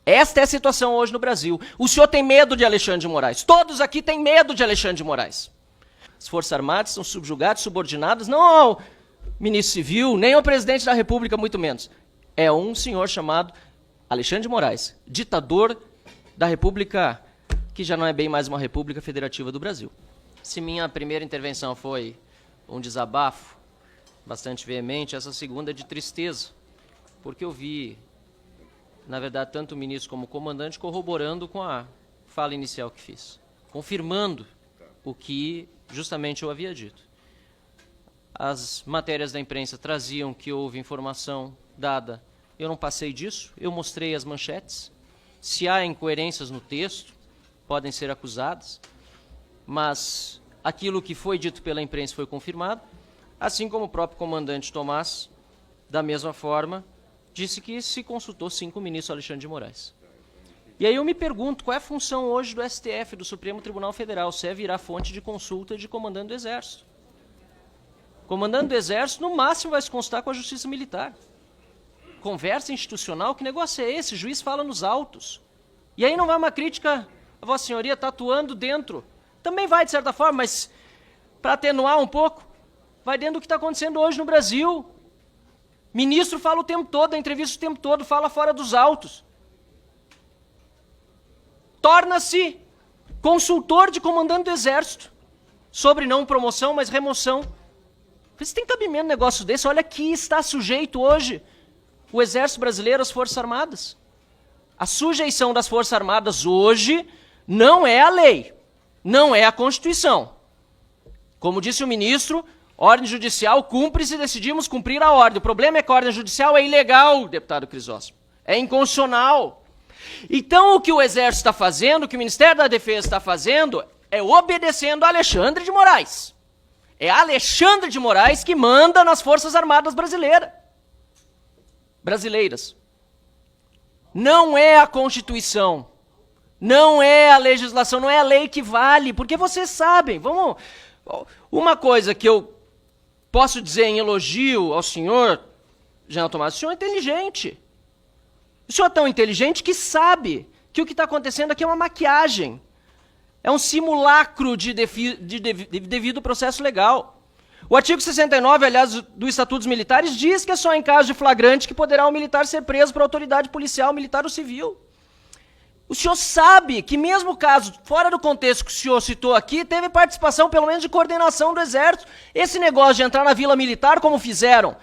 Esta é a situação hoje no Brasil. O senhor tem medo de Alexandre de Moraes. Todos aqui têm medo de Alexandre de Moraes. As Forças Armadas são subjugadas, subordinadas, não ao ministro civil, nem ao presidente da República, muito menos. É um senhor chamado Alexandre de Moraes, ditador da República, que já não é bem mais uma República Federativa do Brasil. Se minha primeira intervenção foi um desabafo bastante veemente, essa segunda é de tristeza, porque eu vi, na verdade, tanto o ministro como o comandante corroborando com a fala inicial que fiz, confirmando o que justamente eu havia dito. As matérias da imprensa traziam que houve informação dada. Eu não passei disso, eu mostrei as manchetes. Se há incoerências no texto, podem ser acusadas, mas aquilo que foi dito pela imprensa foi confirmado, assim como o próprio comandante Tomás, da mesma forma, disse que se consultou sim com o ministro Alexandre de Moraes. E aí eu me pergunto, qual é a função hoje do STF, do Supremo Tribunal Federal, se é virar fonte de consulta de comandante do Exército? Comandante do Exército, no máximo, vai se consultar com a Justiça Militar. Conversa institucional, que negócio é esse? O juiz fala nos autos. E aí não vai uma crítica, a Vossa Senhoria está atuando dentro. Também vai, de certa forma, mas para atenuar um pouco, vai dentro do que está acontecendo hoje no Brasil. Ministro fala o tempo todo, a entrevista o tempo todo, fala fora dos autos. Torna-se consultor de comandante do Exército, sobre não promoção, mas remoção. Você tem cabimento um negócio desse? Olha que está sujeito hoje o Exército Brasileiro às Forças Armadas. A sujeição das Forças Armadas hoje não é a lei, não é a Constituição. Como disse o ministro, ordem judicial cumpre se decidimos cumprir a ordem. O problema é que a ordem judicial é ilegal, deputado Crisóstomo. É inconstitucional. Então, o que o Exército está fazendo, o que o Ministério da Defesa está fazendo, é obedecendo a Alexandre de Moraes. É Alexandre de Moraes que manda nas Forças Armadas brasileiras. Não é a Constituição, não é a legislação, não é a lei que vale, porque vocês sabem, uma coisa que eu posso dizer em elogio ao senhor, General Tomás, o senhor é inteligente. O senhor é tão inteligente que sabe que o que está acontecendo aqui é uma maquiagem. É um simulacro de devido processo legal. O artigo 69, aliás, do Estatuto dos Militares, diz que é só em caso de flagrante que poderá um militar ser preso por autoridade policial, militar ou civil. O senhor sabe que mesmo o caso, fora do contexto que o senhor citou aqui, teve participação, pelo menos, de coordenação do Exército. Esse negócio de entrar na Vila Militar, como fizeram,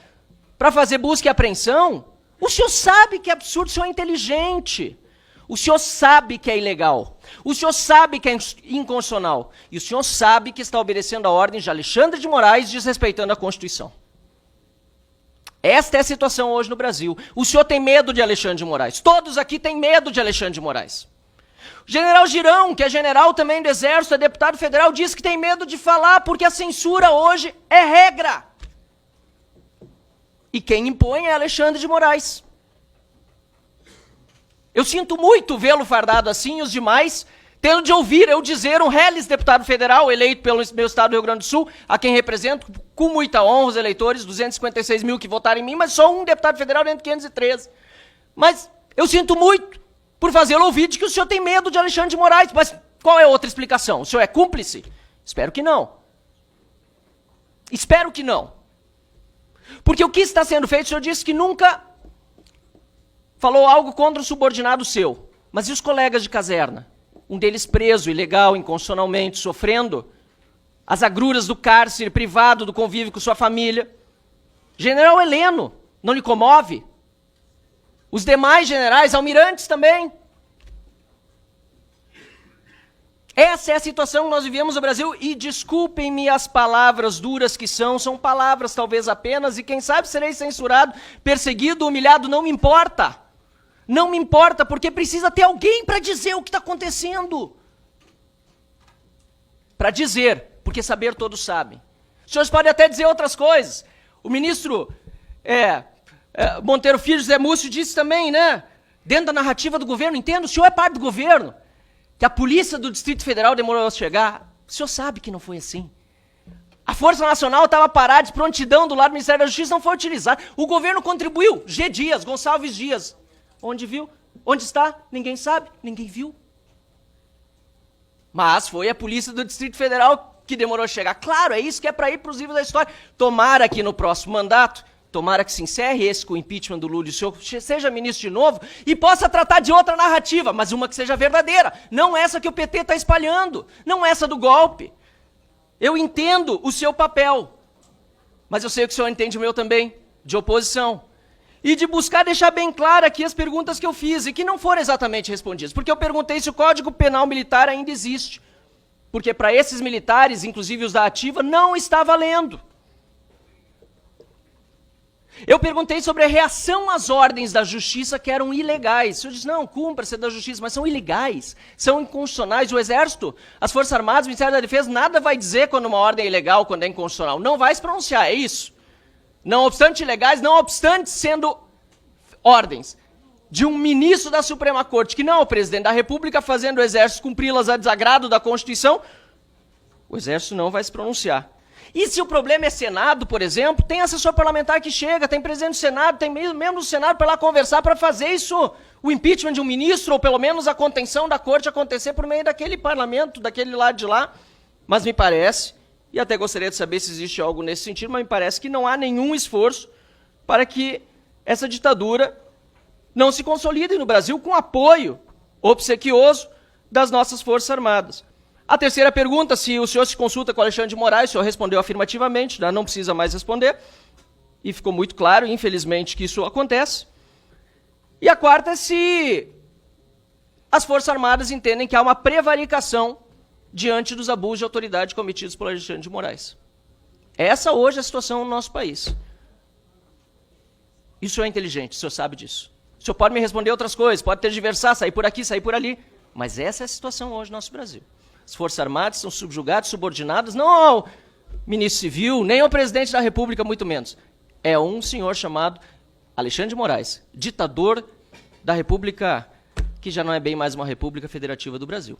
para fazer busca e apreensão, o senhor sabe que é absurdo, o senhor é inteligente. O senhor sabe que é ilegal. O senhor sabe que é inconstitucional. E o senhor sabe que está obedecendo a ordem de Alexandre de Moraes, desrespeitando a Constituição. Esta é a situação hoje no Brasil. O senhor tem medo de Alexandre de Moraes. Todos aqui têm medo de Alexandre de Moraes. O general Girão, que é general também do Exército, é deputado federal, diz que tem medo de falar porque a censura hoje é regra. E quem impõe é Alexandre de Moraes. Eu sinto muito vê-lo fardado assim e os demais, tendo de ouvir eu dizer um reles deputado federal eleito pelo meu estado do Rio Grande do Sul, a quem represento com muita honra os eleitores, 256 mil que votaram em mim, mas só um deputado federal dentro de 513. Mas eu sinto muito por fazê-lo ouvir de que o senhor tem medo de Alexandre de Moraes. Mas qual é a outra explicação? O senhor é cúmplice? Espero que não. Espero que não. Porque o que está sendo feito, o senhor disse que nunca falou algo contra um subordinado seu. Mas e os colegas de caserna? Um deles preso, ilegal, inconstitucionalmente, sofrendo as agruras do cárcere, privado do convívio com sua família. General Heleno, não lhe comove? Os demais generais, almirantes também. Essa é a situação que nós vivemos no Brasil e desculpem-me as palavras duras que são palavras talvez apenas e quem sabe serei censurado, perseguido, humilhado, não me importa. Não me importa, porque precisa ter alguém para dizer o que está acontecendo. Para dizer, porque saber todos sabem. Os senhores podem até dizer outras coisas. O ministro Monteiro Filho, José Múcio, disse também, né? Dentro da narrativa do governo, entendo, o senhor é parte do governo. Que a polícia do Distrito Federal demorou a chegar. O senhor sabe que não foi assim. A Força Nacional estava parada de prontidão do lado do Ministério da Justiça, não foi utilizada. O governo contribuiu. G. Dias, Gonçalves Dias. Onde viu? Onde está? Ninguém sabe, ninguém viu. Mas foi a polícia do Distrito Federal que demorou a chegar. Claro, é isso que é para ir para os livros da história. Tomara que no próximo mandato, tomara que se encerre esse com o impeachment do Lula e o senhor seja ministro de novo e possa tratar de outra narrativa, mas uma que seja verdadeira. Não essa que o PT está espalhando, não essa do golpe. Eu entendo o seu papel, mas eu sei que o senhor entende o meu também, de oposição. E de buscar deixar bem claro aqui as perguntas que eu fiz e que não foram exatamente respondidas. Porque eu perguntei se o Código Penal Militar ainda existe. Porque para esses militares, inclusive os da ativa, não está valendo. Eu perguntei sobre a reação às ordens da justiça que eram ilegais. O senhor disse, não, cumpra-se da justiça, mas são ilegais, são inconstitucionais. O Exército, as Forças Armadas, o Ministério da Defesa, nada vai dizer quando uma ordem é ilegal, quando é inconstitucional. Não vai se pronunciar, é isso. Não obstante ilegais, não obstante sendo ordens de um ministro da Suprema Corte, que não é o presidente da República, fazendo o Exército cumpri-las a desagrado da Constituição, o Exército não vai se pronunciar. E se o problema é Senado, por exemplo, tem assessor parlamentar que chega, tem presidente do Senado, tem membro do Senado para lá conversar para fazer isso, o impeachment de um ministro, ou pelo menos a contenção da corte acontecer por meio daquele parlamento, daquele lado de lá. Mas me parece, e até gostaria de saber se existe algo nesse sentido, mas me parece que não há nenhum esforço para que essa ditadura não se consolide no Brasil com apoio obsequioso das nossas Forças Armadas. A terceira pergunta, se o senhor se consulta com o Alexandre de Moraes, o senhor respondeu afirmativamente, não precisa mais responder, e ficou muito claro, infelizmente, que isso acontece. E a quarta é se as Forças Armadas entendem que há uma prevaricação diante dos abusos de autoridade cometidos por Alexandre de Moraes. Essa hoje é a situação no nosso país. E o senhor é inteligente, o senhor sabe disso. O senhor pode me responder outras coisas, pode tergiversar, sair por aqui, sair por ali, mas essa é a situação hoje no nosso Brasil. As Forças Armadas são subjugadas, subordinadas, não ao ministro civil, nem ao presidente da República, muito menos. É um senhor chamado Alexandre de Moraes, ditador da República, que já não é bem mais uma República Federativa do Brasil.